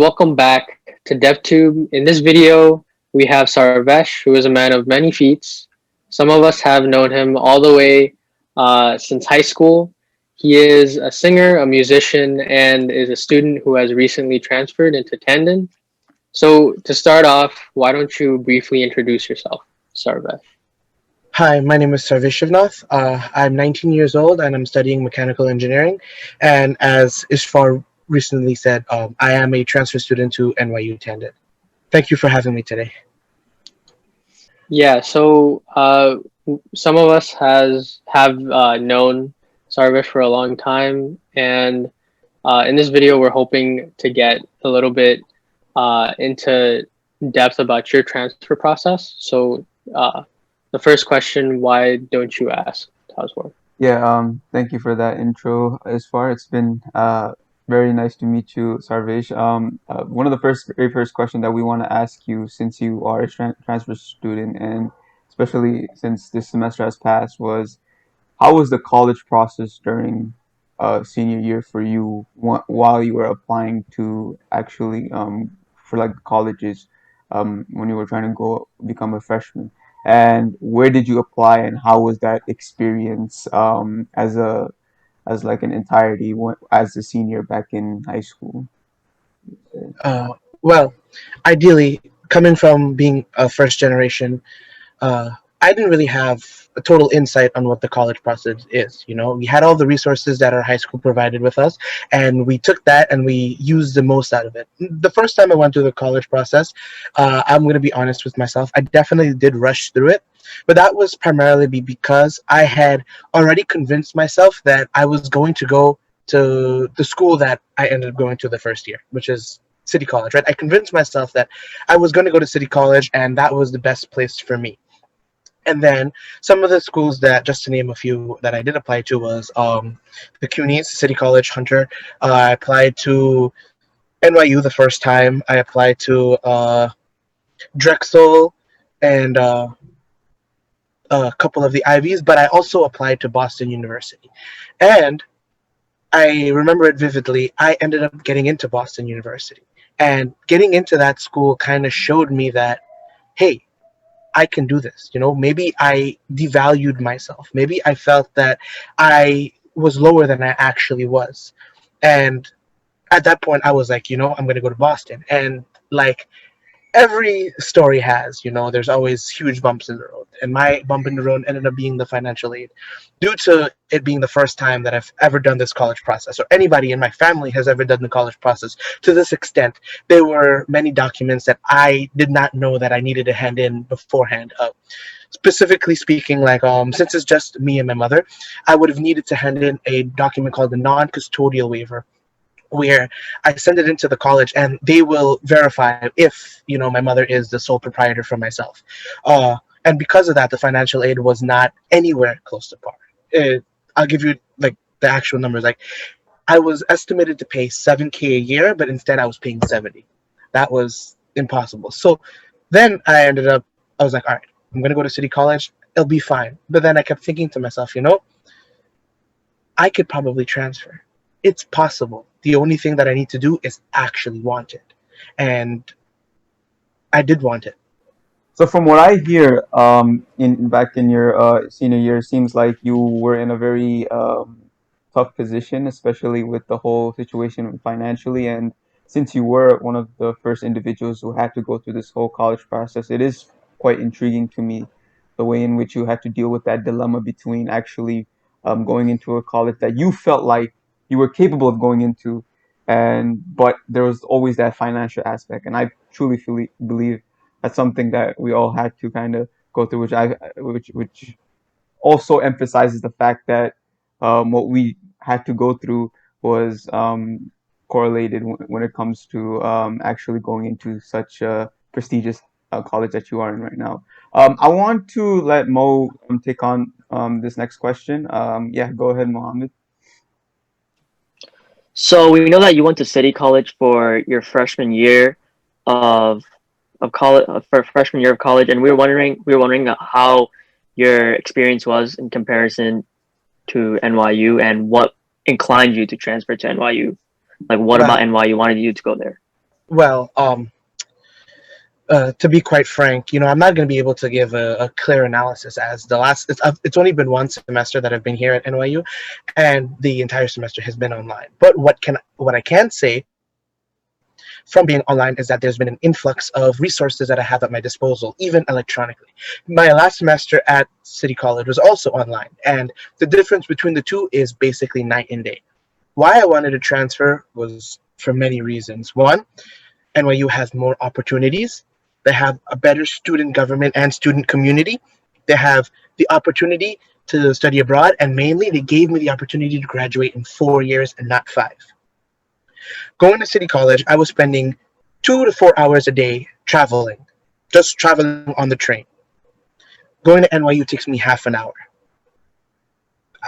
welcome back to DevTube. In this video, we have Sarvesh, who is a man of many feats. Some of us have known him all the way since high school. He is a singer, a musician, and is a student who has recently transferred into Tandon. So to start off, why don't you briefly introduce yourself, Sarvesh? Hi, my name is Sarvesh Shivnath. I'm 19 years old and I'm studying mechanical engineering. And as Ishfar recently said, I am a transfer student to NYU Tandon. Thank you for having me today. Yeah, so some of us has have known Sarvesh for a long time, and in this video, we're hoping to get a little bit into depth about your transfer process. So, the first question, why don't you ask, Taswar? Thank you for that intro. As far it's been very nice to meet you, Sarvesh. One of the very first question that we want to ask you, since you are a transfer student, and especially since this semester has passed, was how was the college process during senior year for you while you were applying to actually for like colleges when you were trying to go become a freshman? And where did you apply, and how was that experience as like an entirety as a senior back in high school? Well, ideally, coming from being a first generation, uh, I didn't really have a total insight on what the college process is. You know, we had all the resources that our high school provided with us, and we took that and we used the most out of it. The first time I went through the college process, I'm going to be honest with myself, I definitely did rush through it, but that was primarily because I had already convinced myself that I was going to go to the school that I ended up going to the first year, which is City College, right? I convinced myself that I was going to go to City College and that was the best place for me. And then some of the schools that, just to name a few, that I did apply to was the CUNYs, City College Hunter. I applied to NYU the first time. I applied to Drexel and a couple of the Ivies, but I also applied to Boston University. And I remember it vividly. I ended up getting into Boston University. And getting into that school kind of showed me that, hey, I can do this. You know, maybe I devalued myself. Maybe I felt that I was lower than I actually was. And at that point, I was like, I'm going to go to Boston. And like every story has, there's always huge bumps in the road. And my bump in the road ended up being the financial aid due to it being the first time that I've ever done this college process, or anybody in my family has ever done the college process to this extent. There were many documents that I did not know that I needed to hand in beforehand. Specifically speaking, like since it's just me and my mother, I would have needed to hand in a document called the non-custodial waiver, where I send it into the college and they will verify if my mother is the sole proprietor for myself. And because of that, the financial aid was not anywhere close to par. I'll give you like the actual numbers. Like I was estimated to pay 7K a year, but instead I was paying 70. That was impossible. So then I was like, all right, I'm gonna go to City College. It'll be fine. But then I kept thinking to myself, I could probably transfer. It's possible. The only thing that I need to do is actually want it. And I did want it. So from what I hear, in back in your senior year, seems like you were in a very tough position, especially with the whole situation financially. And since you were one of the first individuals who had to go through this whole college process, it is quite intriguing to me the way in which you had to deal with that dilemma between actually going into a college that you felt like you were capable of going into, and but there was always that financial aspect. And I truly believe that's something that we all had to kind of go through, which also emphasizes the fact that what we had to go through was correlated when it comes to actually going into such a prestigious college that you are in right now. I want to let Mo take on this next question. Yeah, go ahead, Mohammed. So we know that you went to City College for your freshman year of college, for freshman year of college, and we were wondering how your experience was in comparison to NYU, and what inclined you to transfer to NYU. Like, what Well, about NYU wanted you to go there? Well, to be quite frank, I'm not going to be able to give a clear analysis as the last. It's only been one semester that I've been here at NYU, and the entire semester has been online. But what I can say from being online is that there's been an influx of resources that I have at my disposal, even electronically. My last semester at City College was also online, and the difference between the two is basically night and day. Why I wanted to transfer was for many reasons. One, NYU has more opportunities. They have a better student government and student community. They have the opportunity to study abroad, and mainly they gave me the opportunity to graduate in 4 years and not 5. Going to City College, I was spending 2 to 4 hours a day traveling, just traveling on the train. Going to NYU takes me half an hour.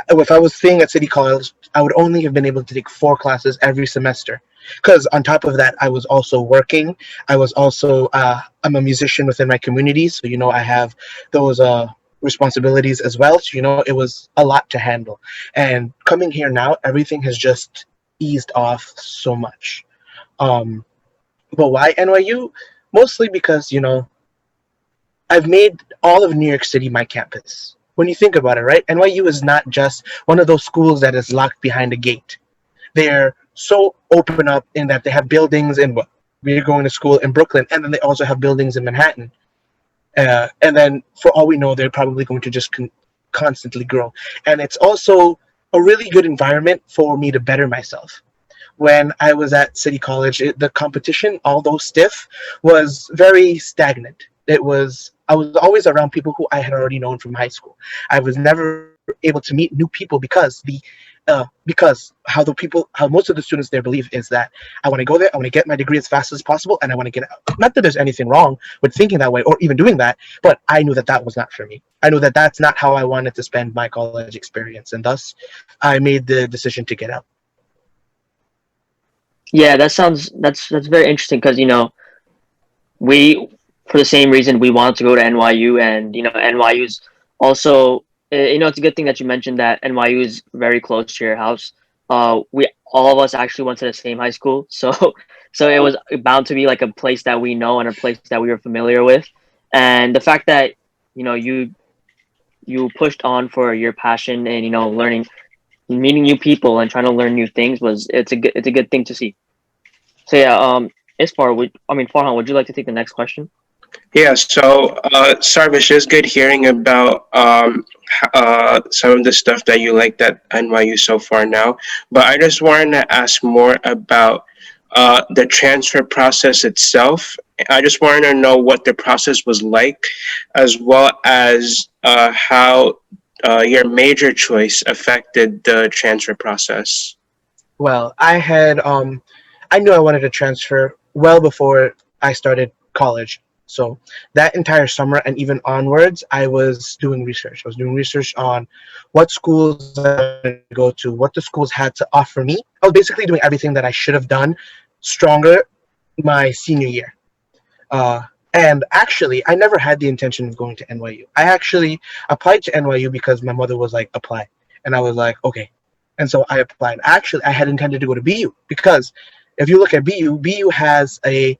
If I was staying at City College, I would only have been able to take 4 classes every semester. Because on top of that, I was also working. I was also I'm a musician within my community, so I have those responsibilities as well. So it was a lot to handle. And coming here now, everything has just eased off so much. But why NYU? Mostly because I've made all of New York City my campus. When you think about it, right? NYU is not just one of those schools that is locked behind a gate. They're so open up in that they have buildings in what we're going to school in Brooklyn, and then they also have buildings in Manhattan. And then, for all we know, they're probably going to just constantly grow. And it's also a really good environment for me to better myself. When I was at City College, the competition, although stiff, was very stagnant. I was always around people who I had already known from high school. I was never able to meet new people because how most of the students there believe is that I want to go there, I want to get my degree as fast as possible, and I want to get out. Not that there's anything wrong with thinking that way or even doing that, but I knew that that was not for me. I knew that that's not how I wanted to spend my college experience, and thus I made the decision to get out. Yeah, that's very interesting because we for the same reason we wanted to go to NYU, and NYU's also it's a good thing that you mentioned that NYU is very close to your house. We all of us actually went to the same high school, so so it was bound to be like a place that we know and a place that we were familiar with, and the fact that you pushed on for your passion and learning, meeting new people and trying to learn new things it's a good thing to see. So yeah, Farhan, would you like to take the next question? Yeah, so Sarvish, it's good hearing about some of the stuff that you liked at NYU so far now. But I just wanted to ask more about the transfer process itself. I just wanted to know what the process was like, as well as how your major choice affected the transfer process. Well, I knew I wanted to transfer well before I started college. So that entire summer and even onwards, I was doing research. I was doing research on what schools I wanted to go to, what the schools had to offer me. I was basically doing everything that I should have done stronger my senior year. Uh, and actually, I never had the intention of going to NYU. I actually applied to NYU because my mother was like, apply. And I was like, okay. And so I applied. Actually, I had intended to go to BU because if you look at BU has a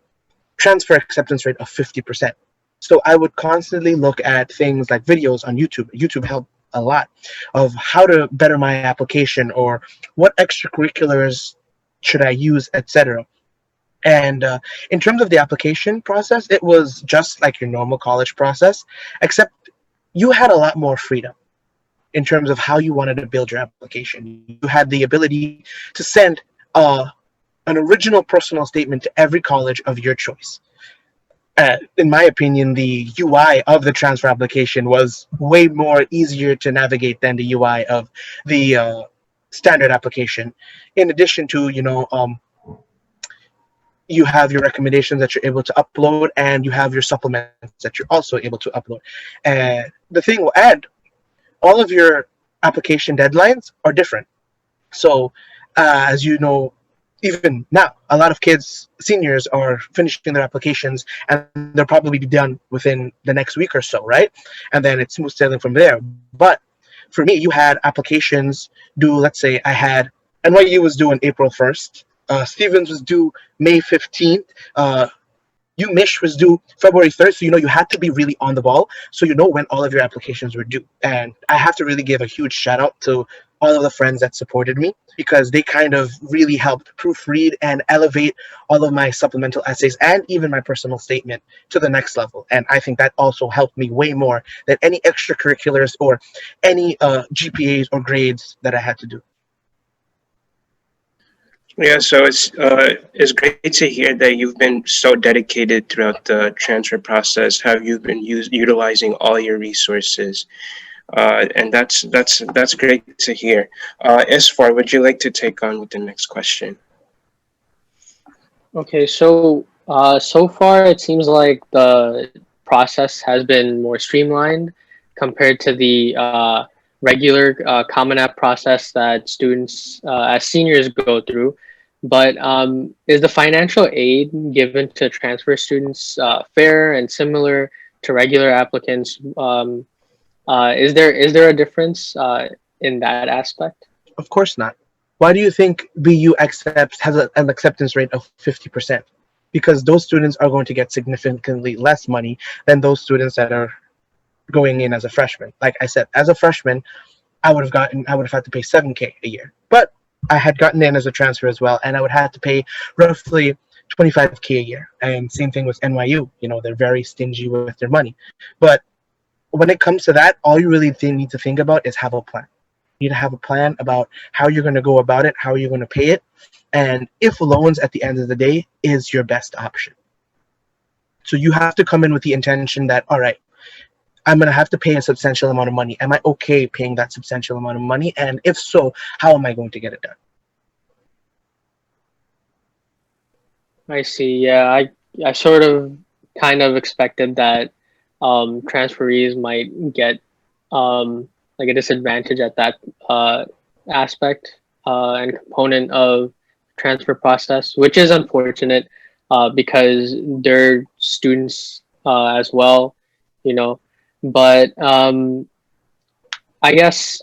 transfer acceptance rate of 50%. So I would constantly look at things like videos on YouTube. YouTube helped a lot of how to better my application or what extracurriculars should I use, etc. And in terms of the application process, it was just like your normal college process, except you had a lot more freedom in terms of how you wanted to build your application. You had the ability to send an original personal statement to every college of your choice. In my opinion, the UI of the transfer application was way more easier to navigate than the UI of the standard application. In addition to, you have your recommendations that you're able to upload, and you have your supplements that you're also able to upload. And the thing will add, all of your application deadlines are different. So, as you know, even now, a lot of kids, seniors, are finishing their applications, and they'll probably be done within the next week or so, right? And then it's smooth sailing from there. But for me, you had applications due, let's say I had NYU was due on April 1st, Stevens was due May 15th. UMich was due February 3rd, so you had to be really on the ball, so you know when all of your applications were due. And I have to really give a huge shout out to all of the friends that supported me, because they kind of really helped proofread and elevate all of my supplemental essays and even my personal statement to the next level. And I think that also helped me way more than any extracurriculars or any GPAs or grades that I had to do. Yeah, so it's great to hear that you've been so dedicated throughout the transfer process. How you've been utilizing all your resources, and that's great to hear. Isfar, would you like to take on with the next question? Okay, so so far it seems like the process has been more streamlined compared to the regular Common App process that students as seniors go through. But is the financial aid given to transfer students fair and similar to regular applicants? Is there a difference in that aspect? Of course not. Why do you think BU accepts has an acceptance rate of 50%? Because those students are going to get significantly less money than those students that are going in as a freshman. Like I said, as a freshman, I would have had to pay 7K a year. But I had gotten in as a transfer as well, and I would have to pay roughly 25K a year. And same thing with NYU. They're very stingy with their money. But when it comes to that, all you really need to think about is have a plan. You need to have a plan about how you're going to go about it, how you're going to pay it, and if loans at the end of the day is your best option. So you have to come in with the intention that, all right, I'm going to have to pay a substantial amount of money. Am I okay paying that substantial amount of money? And if so, how am I going to get it done? I see. Yeah, I sort of kind of expected that transferees might get like a disadvantage at that aspect and component of transfer process, which is unfortunate because they're students as well, you know. But I guess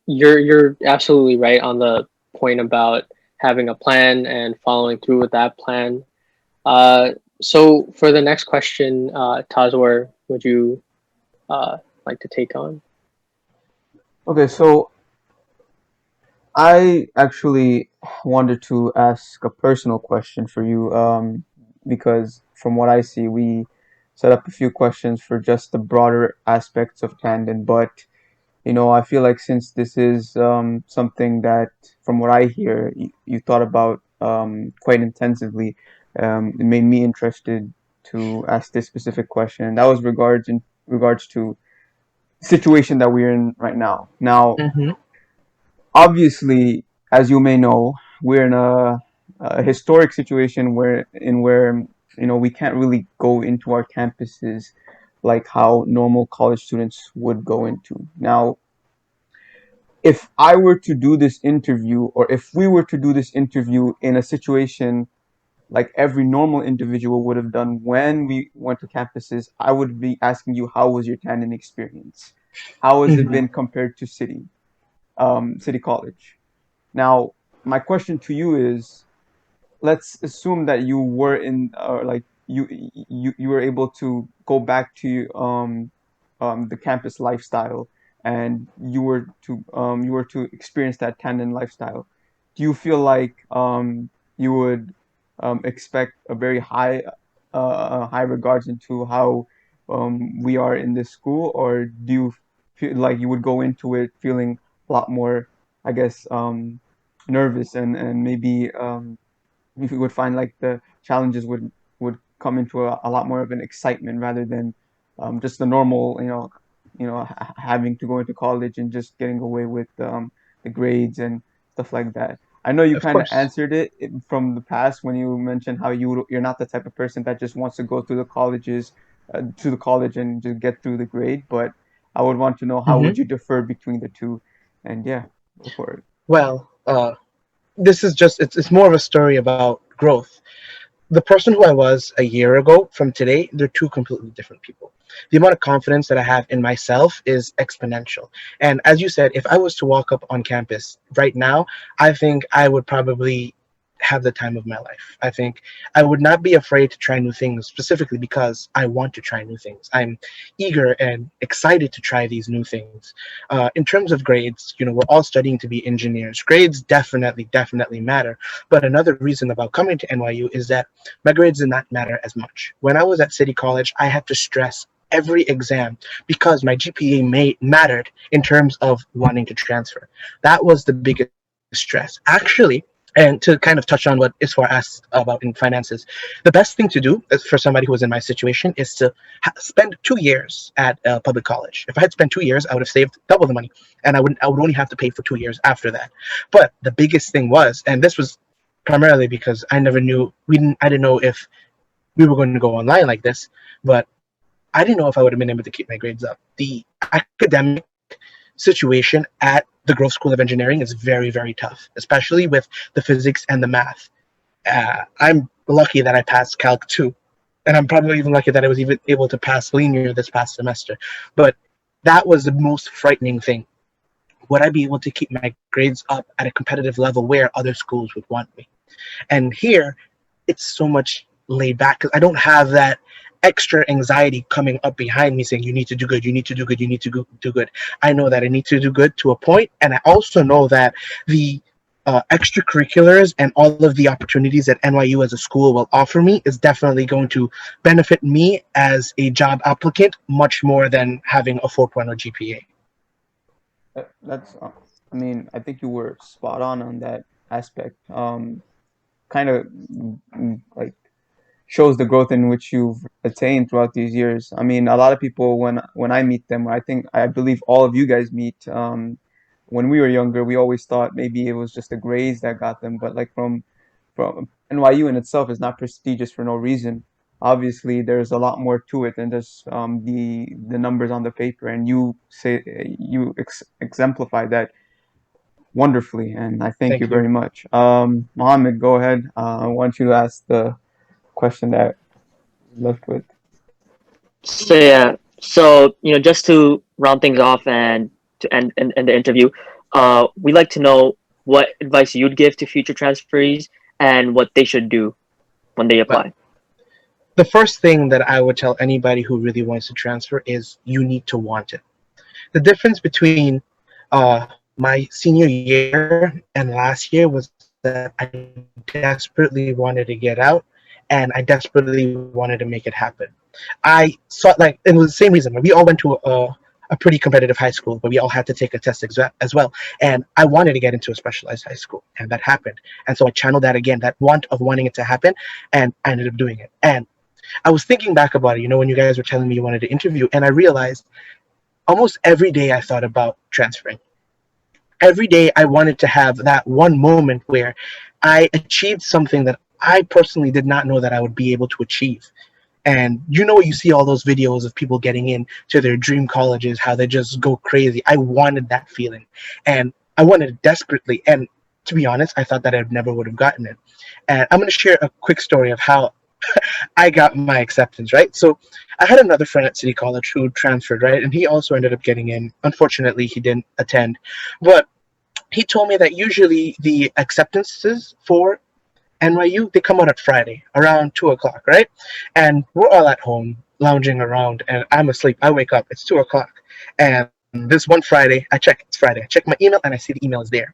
you're absolutely right on the point about having a plan and following through with that plan. So for the next question, Tazwar, would you like to take on? Okay, so I actually wanted to ask a personal question for you, because from what I see, we set up a few questions for just the broader aspects of Tandon, but I feel like since this is something that, from what I hear, you thought about quite intensively, it made me interested to ask this specific question. That was in regards to the situation that we're in right now. Now, Mm-hmm. obviously, as you may know, we're in a historic situation where we can't really go into our campuses like how normal college students would go into. Now, if I were to do this interview, or if we were to do this interview in a situation like every normal individual would have done when we went to campuses, I would be asking you, how was your Tandon experience? How has it Mm-hmm. been compared to City College? Now, my question to you is, let's assume that you were in, like you were able to go back to the campus lifestyle, and you were to experience that Tandon lifestyle. Do you feel like you would expect a very high regards into how we are in this school, or do you feel like you would go into it feeling a lot more, I guess, nervous, and maybe if you would find like the challenges would come into a lot more of an excitement rather than just the normal, having to go into college and just getting away with the grades and stuff like that. I know you Of kind of course. answered it from the past when you mentioned how you're not the type of person that just wants to go through to the college and just get through the grade, but I would want to know how Mm-hmm. would you differ between the two, and yeah, go for it. Well, this is it's more of a story about growth. The person who I was a year ago from today, they're two completely different people. The amount of confidence that I have in myself is exponential. And as you said, if I was to walk up on campus right now, I think I would probably have the time of my life. I think I would not be afraid to try new things specifically because I want to try new things. I'm eager and excited to try these new things. In terms of grades, we're all studying to be engineers. Grades definitely matter. But another reason about coming to NYU is that my grades did not matter as much. When I was at City College, I had to stress every exam because my GPA mattered in terms of wanting to transfer. That was the biggest stress. Actually, and to kind of touch on what Isfar asked about in finances, the best thing to do for somebody who was in my situation is to spend 2 years at a public college. If I had spent 2 years, I would have saved double the money, and I would only have to pay for 2 years after that. But the biggest thing was, and this was primarily because I never knew I didn't know if we were going to go online like this, but I didn't know if I would have been able to keep my grades up. The academic situation at the Grove School of Engineering is very tough, especially with the physics and the math. I'm lucky that I passed Calc 2, and I'm probably even lucky that I was even able to pass linear this past semester. But that was the most frightening thing. Would I be able to keep my grades up at a competitive level where other schools would want me? And here, it's so much laid back because I don't have that extra anxiety coming up behind me saying, you need to do good, you need to do good, you need to do good. I know that I need to do good to a point, and I also know that the extracurriculars and all of the opportunities that NYU as a school will offer me is definitely going to benefit me as a job applicant much more than having a 4.0 GPA. That's, I mean, I think you were spot on that aspect. Kind of like shows the growth in which you've attained throughout these years. I mean, a lot of people when I meet them, I believe all of you guys meet. When we were younger, we always thought maybe it was just the grades that got them, but like from NYU in itself is not prestigious for no reason. Obviously, there's a lot more to it than just the numbers on the paper, and you exemplify that wonderfully, and I thank Thank you you. very much. Mohammed, go ahead. I want you to ask the question that left with. So yeah, so just to round things off and to end the interview, we'd like to know what advice you'd give to future transferees and what they should do when they But apply. the first thing that I would tell anybody who really wants to transfer is you need to want it. The difference between my senior year and last year was that I desperately wanted to get out, and I desperately wanted to make it happen. I saw, like, it was the same reason. We all went to a pretty competitive high school, but we all had to take a test as well. And I wanted to get into a specialized high school, and that happened. And so I channeled that again, that want of wanting it to happen, and I ended up doing it. And I was thinking back about it, when you guys were telling me you wanted to interview, and I realized almost every day I thought about transferring. Every day I wanted to have that one moment where I achieved something that I personally did not know that I would be able to achieve. And you see all those videos of people getting in to their dream colleges, how they just go crazy. I wanted that feeling, and I wanted it desperately. And to be honest, I thought that I never would have gotten it. And I'm going to share a quick story of how I got my acceptance, right? So I had another friend at City College who transferred, right? And he also ended up getting in. Unfortunately, he didn't attend. But he told me that usually the acceptances for NYU, they come out at Friday around 2 o'clock, right? And we're all at home lounging around, and I'm asleep. I wake up, it's 2 o'clock. And this one Friday, it's Friday. I check my email and I see the email is there.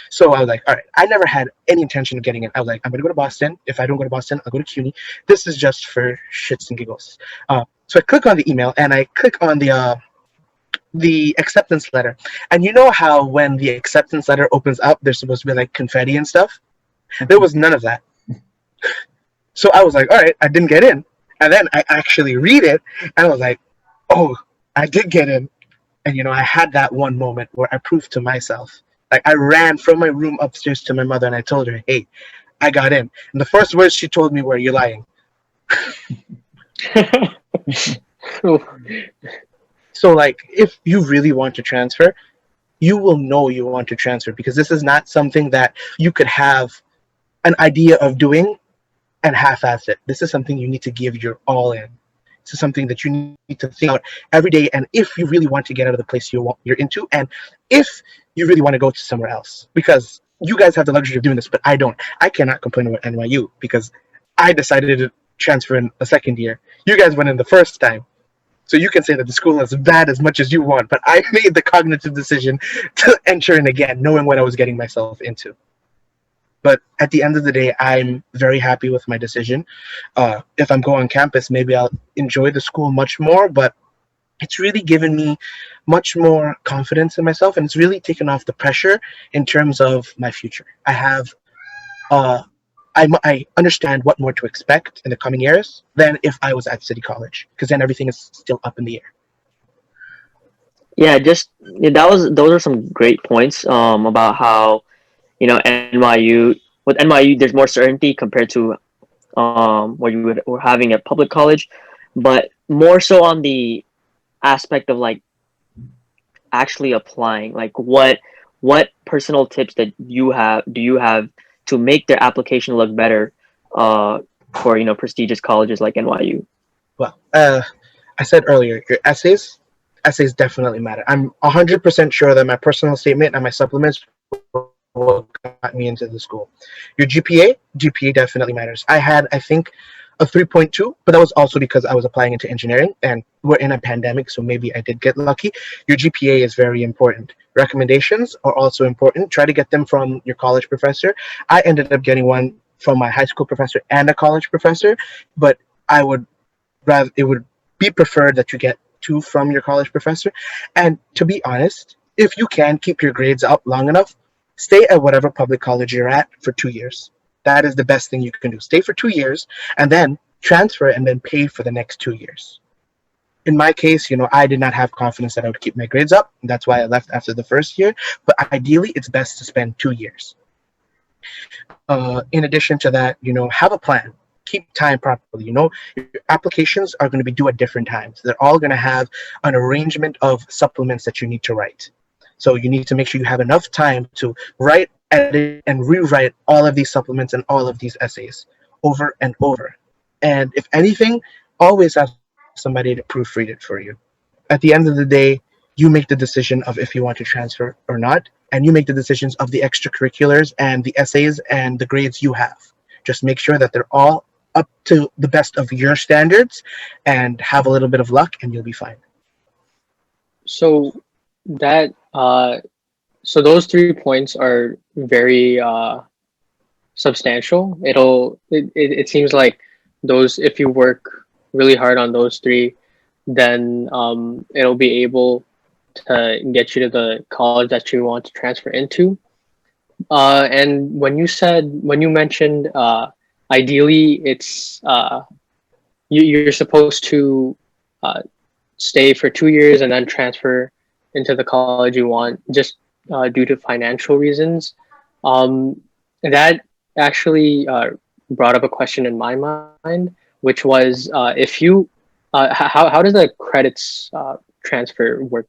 So I was like, all right, I never had any intention of getting in. I was like, I'm going to go to Boston. If I don't go to Boston, I'll go to CUNY. This is just for shits and giggles. So I click on the email and I click on the acceptance letter. And you know how when the acceptance letter opens up, there's supposed to be like confetti and stuff? There was none of that. So I was like, all right, I didn't get in. And then I actually read it and I was like, oh, I did get in. And I had that one moment where I proved to myself. Like, I ran from my room upstairs to my mother and I told her, hey, I got in. And the first words she told me were, you're lying. So, like, if you really want to transfer, you will know you want to transfer, because this is not something that you could have an idea of doing and half-ass it. This is something you need to give your all in. This is something that you need to think out every day. And if you really want to get out of the place you're into, and if you really want to go to somewhere else, because you guys have the luxury of doing this, but I don't. I cannot complain about NYU because I decided to transfer in the second year. You guys went in the first time. So you can say that the school is bad as much as you want, but I made the cognitive decision to enter in again, knowing what I was getting myself into. But at the end of the day, I'm very happy with my decision. If I'm going on campus, maybe I'll enjoy the school much more, but it's really given me much more confidence in myself, and it's really taken off the pressure in terms of my future. Uh, I understand what more to expect in the coming years than if I was at City College, because then everything is still up in the air. Yeah, just yeah, those are some great points about how NYU, with NYU there's more certainty compared to what were having at public college, but more so on the aspect of like actually applying. Like what personal tips that do you have to make their application look better for prestigious colleges like NYU? Well, I said earlier, your essays definitely matter. I'm 100% sure that my personal statement and my supplements what got me into the school. Your GPA definitely matters. I had, I think, a 3.2, but that was also because I was applying into engineering and we're in a pandemic, so maybe I did get lucky. Your GPA is very important. Recommendations are also important. Try to get them from your college professor. I ended up getting one from my high school professor and a college professor, but I would rather, it would be preferred that you get two from your college professor. And to be honest, if you can keep your grades up long enough, stay at whatever public college you're at for 2 years. That is the best thing you can do. Stay for 2 years and then transfer and then pay for the next 2 years. In my case, I did not have confidence that I would keep my grades up. And that's why I left after the first year. But ideally, it's best to spend 2 years. In addition to that, have a plan. Keep time properly. Your applications are going to be due at different times. They're all going to have an arrangement of supplements that you need to write. So you need to make sure you have enough time to write, edit, and rewrite all of these supplements and all of these essays over and over. And if anything, always have somebody to proofread it for you. At the end of the day, you make the decision of if you want to transfer or not, and you make the decisions of the extracurriculars and the essays and the grades you have. Just make sure that they're all up to the best of your standards and have a little bit of luck and you'll be fine. So that so those 3 points are very substantial. It seems like those, if you work really hard on those three, then it'll be able to get you to the college that you want to transfer into. And when you mentioned ideally it's you're supposed to stay for 2 years and then transfer into the college you want, just due to financial reasons. That actually brought up a question in my mind, which was if you how does the credits transfer work?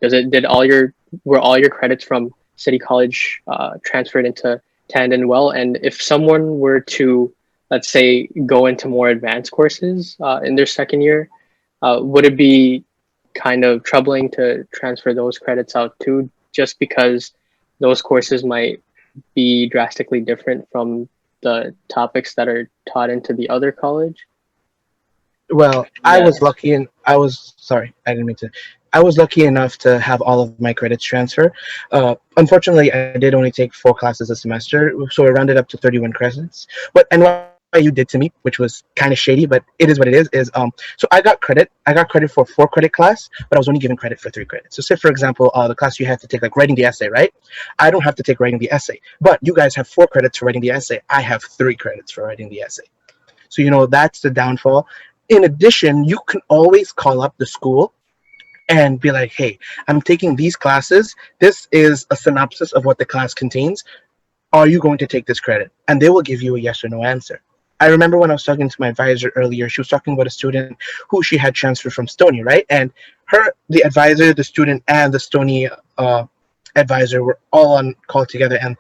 Were all your credits from City College transferred into Tandon Well? And if someone were to, let's say, go into more advanced courses in their second year, would it be kind of troubling to transfer those credits out too, just because those courses might be drastically different from the topics that are taught into the other college? Well, I was lucky and I was sorry, I didn't mean to. I was lucky enough to have all of my credits transfer. Unfortunately, I did only take 4 classes a semester, so it rounded up to 31 credits. What NYU did to me, which was kind of shady, but it is what it is so I got credit. I got credit for a 4-credit class, but I was only given credit for 3 credits. So say, for example, the class you have to take, like writing the essay, right? I don't have to take writing the essay, but you guys have 4 credits for writing the essay. I have 3 credits for writing the essay. So, that's the downfall. In addition, you can always call up the school and be like, hey, I'm taking these classes. This is a synopsis of what the class contains. Are you going to take this credit? And they will give you a yes or no answer. I remember when I was talking to my advisor earlier, she was talking about a student who she had transferred from Stony, right? And the advisor, the student, and the Stony advisor were all on call together. And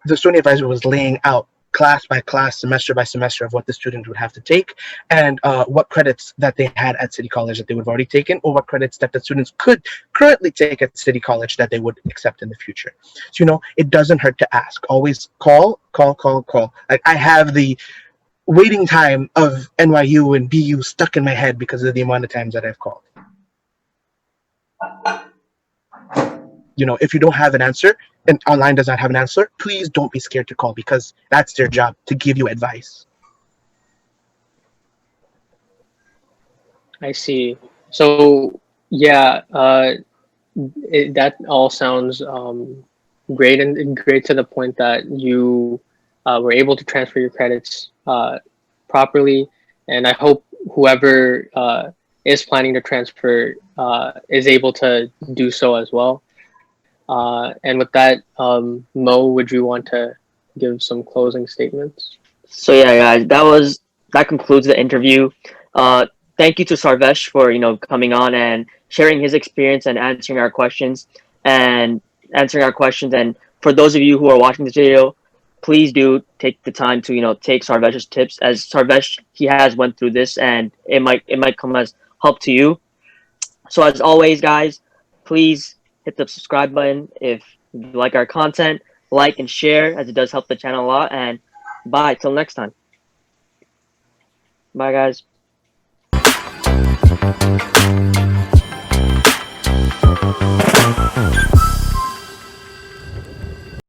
the Stony advisor was laying out class by class, semester by semester of what the student would have to take, and what credits that they had at City College that they would have already taken, or what credits that the students could currently take at City College that they would accept in the future. So, it doesn't hurt to ask. Always call. Like, I have the waiting time of NYU and BU stuck in my head because of the amount of times that I've called. If you don't have an answer and online does not have an answer, please don't be scared to call, because that's their job, to give you advice. I see. So yeah, that all sounds great, and great to the point that you were able to transfer your credits properly. And I hope whoever is planning to transfer is able to do so as well. And with that, Mo, would you want to give some closing statements? So yeah, guys, that concludes the interview. Thank you to Sarvesh for coming on and sharing his experience and answering our questions. And for those of you who are watching this video, please do take the time to take Sarvesh's tips, as Sarvesh, he has went through this, and it might come as help to you. So as always, guys, please hit the subscribe button if you like our content, like and share, as it does help the channel a lot. And bye till next time. Bye, guys.